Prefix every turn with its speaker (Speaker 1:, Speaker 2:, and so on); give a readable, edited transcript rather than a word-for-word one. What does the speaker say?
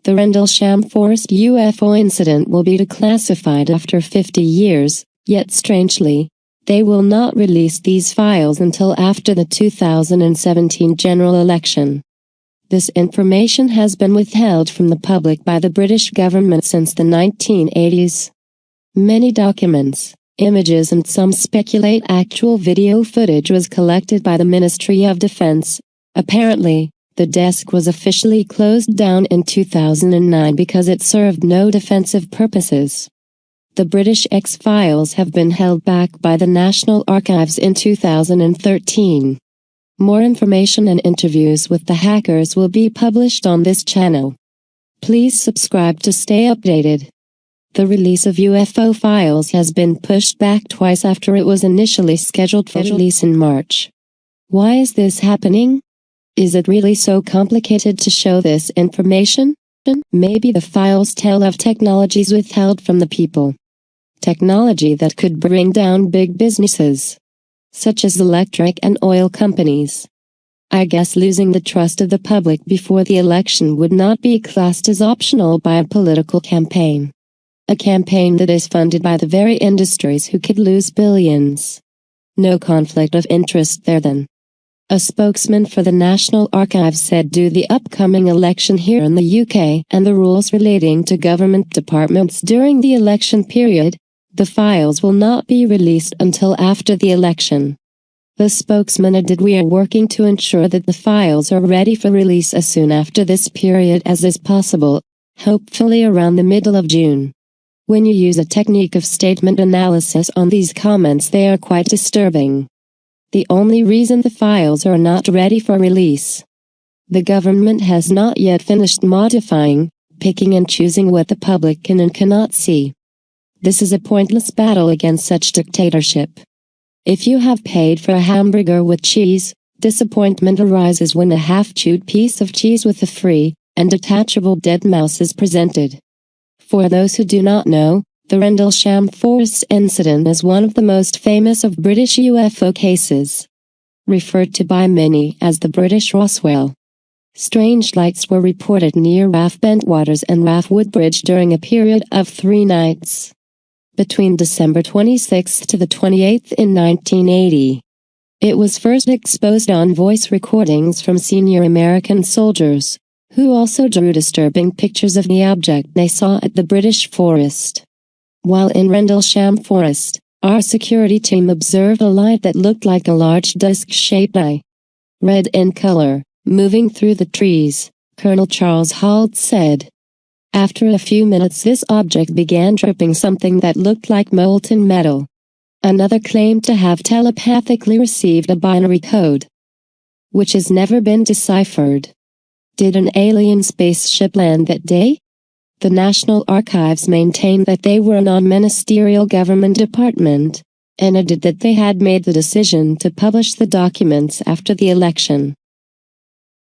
Speaker 1: The Rendlesham Forest UFO incident will be declassified after 50 years, yet strangely, they will not release these files until after the 2017 general election. This information has been withheld from the public by the British government since the 1980s. Many documents, images and some speculate actual video footage was collected by the Ministry of Defence. Apparently, the desk was officially closed down in 2009 because it served no defensive purposes. The British X-Files have been held back by the National Archives in 2013. More information and interviews with the hackers will be published on this channel. Please subscribe to stay updated. The release of UFO files has been pushed back twice after it was initially scheduled for release in March. Why is this happening? Is it really so complicated to show this information? Maybe the files tell of technologies withheld from the people. Technology that could bring down big businesses, such as electric and oil companies. I guess losing the trust of the public before the election would not be classed as optional by a political campaign. A campaign that is funded by the very industries who could lose billions. No conflict of interest there then. A spokesman for the National Archives said due to the upcoming election here in the UK and the rules relating to government departments during the election period, the files will not be released until after the election. The spokesman added, "We are working to ensure that the files are ready for release as soon after this period as is possible, hopefully around the middle of June." When you use a technique of statement analysis on these comments, they are quite disturbing. The only reason the files are not ready for release. The government has not yet finished modifying, picking and choosing what the public can and cannot see. This is a pointless battle against such dictatorship. If you have paid for a hamburger with cheese, disappointment arises when a half-chewed piece of cheese with a free and detachable dead mouse is presented. For those who do not know, the Rendlesham Forest incident is one of the most famous of British UFO cases. Referred to by many as the British Roswell. Strange lights were reported near RAF Bentwaters and RAF Woodbridge during a period of 3 nights. Between December 26 to the 28th in 1980. It was first exposed on voice recordings from senior American soldiers, who also drew disturbing pictures of the object they saw at the British forest. While in Rendlesham Forest, our security team observed a light that looked like a large disc-shaped eye. Red in color, moving through the trees, Colonel Charles Halt said. After a few minutes this object began dripping something that looked like molten metal. Another claimed to have telepathically received a binary code, which has never been deciphered. Did an alien spaceship land that day? The National Archives maintained that they were a non-ministerial government department, and added that they had made the decision to publish the documents after the election.